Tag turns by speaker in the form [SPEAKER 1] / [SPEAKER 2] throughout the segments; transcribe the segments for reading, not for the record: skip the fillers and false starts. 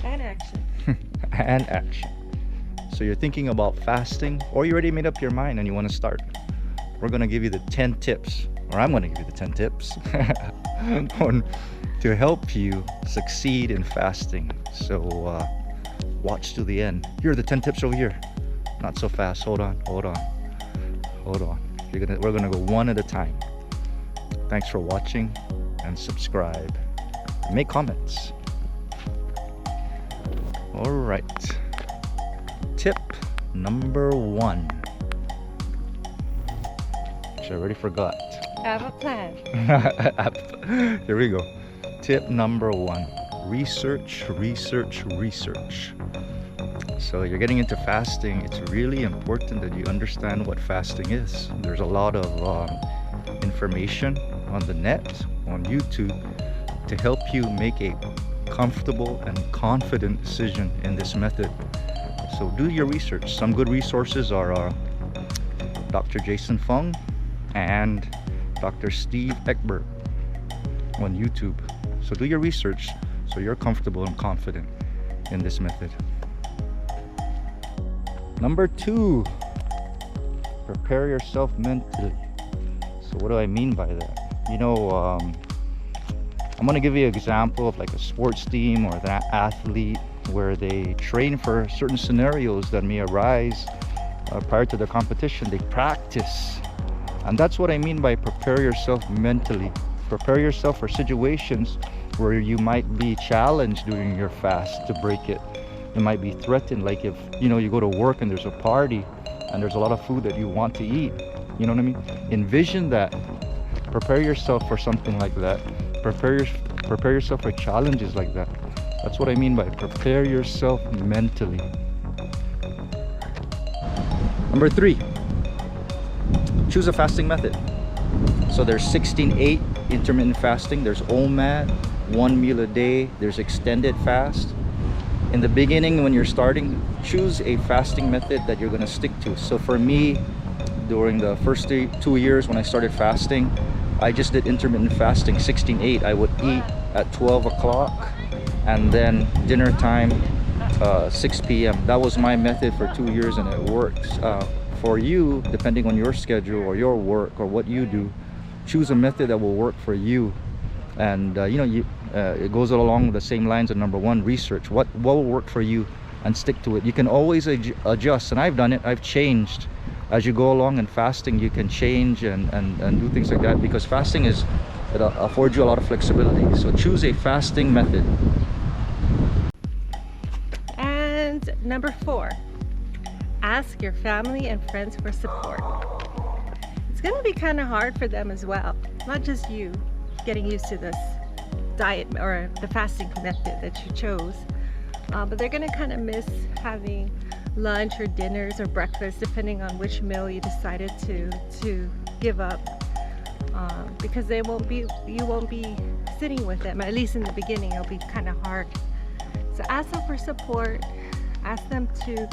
[SPEAKER 1] And action.
[SPEAKER 2] And action. So you're thinking about fasting, or you already made up your mind and you want to start. We're going to give you the 10 tips, or I'm going to give you the 10 tips to help you succeed in fasting. So watch to the end. Here are the 10 tips over here. Not so fast. Hold on. We're gonna go one at a time. Thanks for watching, and subscribe. Make comments. All right. Tip number 1. Which I already forgot.
[SPEAKER 1] Have a plan.
[SPEAKER 2] Here we go. Tip number 1. Research. So you're getting into fasting. It's really important that you understand what fasting is. There's a lot of information on the net, on YouTube, to help you make a comfortable and confident decision in this method. So do your research. Some good resources are Dr. Fung and Dr. Sten Eckberg on YouTube. So do your research so you're comfortable and confident in this method. Number 2, prepare yourself mentally. So what do I mean by that? You know, I'm gonna give you an example of like a sports team or that athlete where they train for certain scenarios that may arise prior to the competition. They practice, and that's what I mean by prepare yourself mentally. Prepare yourself for situations where you might be challenged during your fast to break it. You might be threatened, like if you know you go to work and there's a party and there's a lot of food that you want to eat. You know what I mean? Envision that. Prepare yourself for something like that. Prepare yourself for challenges like that. That's what I mean by prepare yourself mentally. Number 3, choose a fasting method. So there's 16/8 intermittent fasting. There's OMAD, 1 meal a day. There's extended fast. In the beginning, when you're starting, choose a fasting method that you're going to stick to. So for me, during the first 2 years when I started fasting, I just did intermittent fasting, 16/8. I would eat at 12 o'clock and then dinner time 6 p.m. That was my method for 2 years, and it works. For you, depending on your schedule or your work or what you do, choose a method that will work for you. And it goes along the same lines of number 1, research what will work for you and stick to it. You can always adjust, and I've done it. I've changed as you go along in fasting. You can change and do things like that, because fasting it affords you a lot of flexibility. So choose a fasting method.
[SPEAKER 1] And number 4, ask your family and friends for support. It's going to be kind of hard for them as well, not just you getting used to this diet or the fasting method that you chose, but they're going to kind of miss having lunch or dinners or breakfast, depending on which meal you decided to give up, because you won't be sitting with them. At least in the beginning, it'll be kind of hard. So ask them for support. Ask them to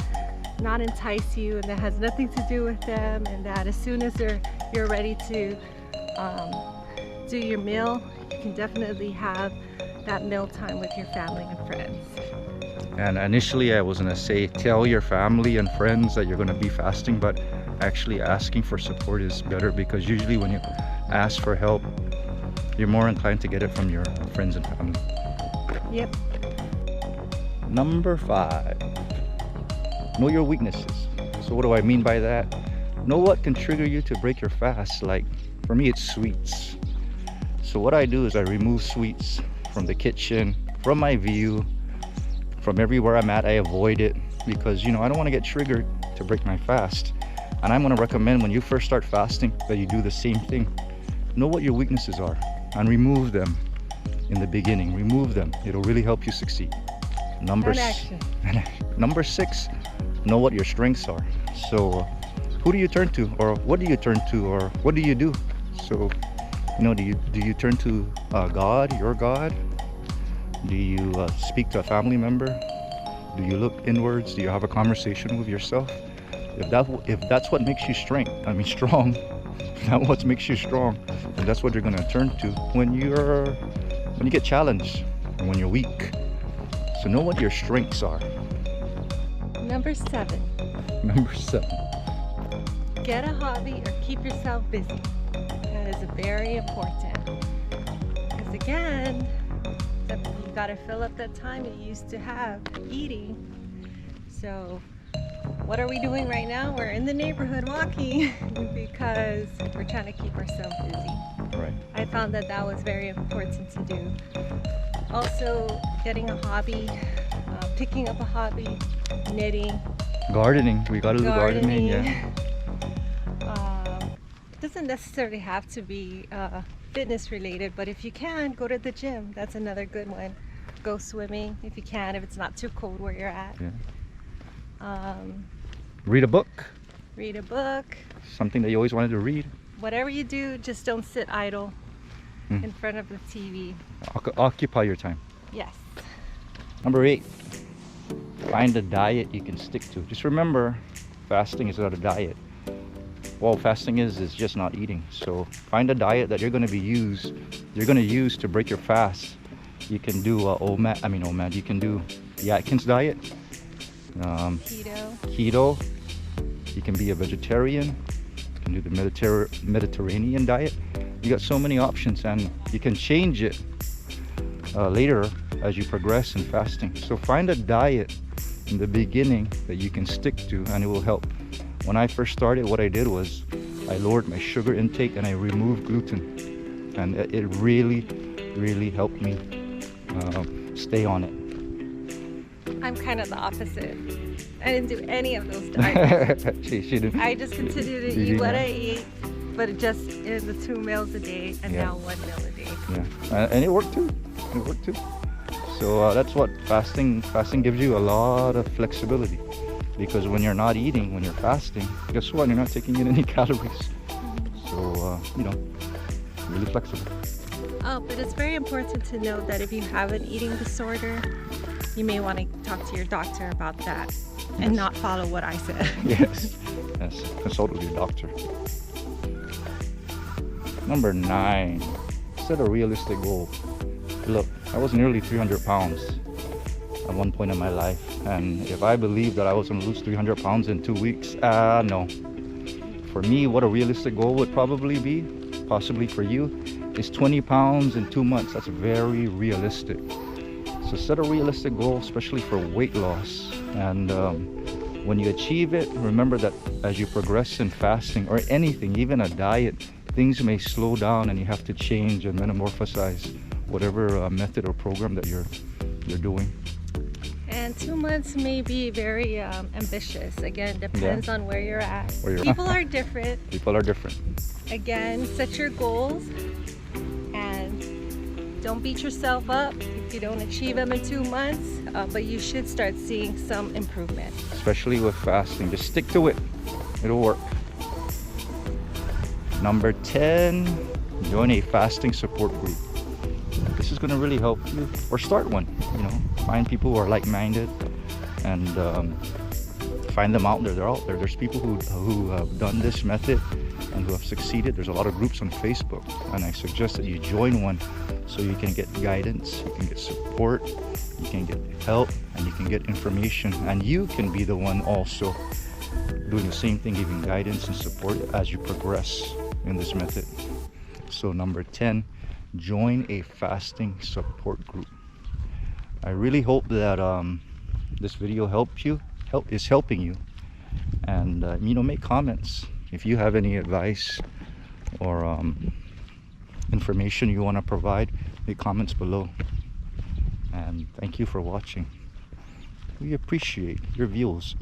[SPEAKER 1] not entice you, and that has nothing to do with them, and that as soon as you're ready to do your meal, you can definitely have that meal time with your family and friends.
[SPEAKER 2] And initially I was gonna say tell your family and friends that you're gonna be fasting, but actually asking for support is better, because usually when you ask for help, you're more inclined to get it from your friends and family.
[SPEAKER 1] Yep.
[SPEAKER 2] Number 5, know your weaknesses. So what do I mean by that? Know what can trigger you to break your fast. Like for me, it's sweets. So what I do is I remove sweets from the kitchen, from my view, from everywhere I'm at. I avoid it because I don't want to get triggered to break my fast. And I'm going to recommend when you first start fasting that you do the same thing. Know what your weaknesses are and remove them in the beginning. Remove them. It'll really help you succeed. Number 6, know what your strengths are. So who do you turn to, or what do you turn to, or what do you do? So do you turn to God, your God? Do you speak to a family member? Do you look inwards? Do you have a conversation with yourself? If that's what makes you strong, if that's what makes you strong, then that's what you're going to turn to when you get challenged and when you're weak. So know what your strengths are.
[SPEAKER 1] Number 7,
[SPEAKER 2] Number 7.
[SPEAKER 1] get a hobby or keep yourself busy. That is very important. Because again, you gotta fill up that time you used to have eating. So what are we doing right now? We're in the neighborhood walking because we're trying to keep ourselves busy.
[SPEAKER 2] Right.
[SPEAKER 1] I found that that was very important to do. Also, getting a hobby, picking up a hobby, knitting,
[SPEAKER 2] Gardening. We gotta do gardening. Yeah.
[SPEAKER 1] Doesn't necessarily have to be fitness related, but if you can, go to the gym. That's another good one. Go swimming if you can, if it's not too cold where you're at.
[SPEAKER 2] Yeah. Read a book.
[SPEAKER 1] Read a book.
[SPEAKER 2] Something that you always wanted to read.
[SPEAKER 1] Whatever you do, just don't sit idle in front of the TV.
[SPEAKER 2] Occupy your time.
[SPEAKER 1] Yes.
[SPEAKER 2] Number 8. Find a diet you can stick to. Just remember, fasting is not a diet. Well, fasting is just not eating. So find a diet that you're going to use to break your fast. You can do OMAD. You can do the Atkins diet. Keto. You can be a vegetarian. You can do the Mediterranean diet. You got so many options, and you can change it later as you progress in fasting. So find a diet in the beginning that you can stick to, and it will help. When I first started, what I did was I lowered my sugar intake and I removed gluten, and it really helped me stay on it.
[SPEAKER 1] I'm kind of the opposite. I didn't do any of those diets.
[SPEAKER 2] she didn't.
[SPEAKER 1] I just continued to eat what I eat, but just in the 2 meals a day, and now 1 meal a day.
[SPEAKER 2] Yeah, and it worked too. So that's what fasting gives you, a lot of flexibility, because when you're not eating, when you're fasting, guess what? You're not taking in any calories. So really flexible.
[SPEAKER 1] Oh, but it's very important to know that if you have an eating disorder, you may want to talk to your doctor about that and not follow what I said.
[SPEAKER 2] Yes, consult with your doctor. Number 9, set a realistic goal. Look, I was nearly 300 pounds at one point in my life, and if I believed that I was going to lose 300 pounds in 2 weeks, no. For me, what a realistic goal would probably be, possibly for you, is 20 pounds in 2 months. That's very realistic. So set a realistic goal, especially for weight loss. And when you achieve it, remember that as you progress in fasting or anything, even a diet, things may slow down and you have to change and metamorphosize whatever method or program that you're doing.
[SPEAKER 1] And 2 months may be very ambitious. Again, depends on where you're at. People are different.
[SPEAKER 2] People are different.
[SPEAKER 1] Again, set your goals and don't beat yourself up if you don't achieve them in 2 months, but you should start seeing some improvement.
[SPEAKER 2] Especially with fasting, just stick to it. It'll work. Number 10, join a fasting support group. This is going to really help you, or start one. Find people who are like-minded and find them out there. They're out there. There's people who have done this method and who have succeeded. There's a lot of groups on Facebook, and I suggest that you join one so you can get guidance, you can get support, you can get help, and you can get information, and you can be the one also doing the same thing, giving guidance and support as you progress in this method. So number 10, join a fasting support group. I really hope that this video is helping you, and make comments if you have any advice or information you want to provide. Make comments below, and thank you for watching. We appreciate your views.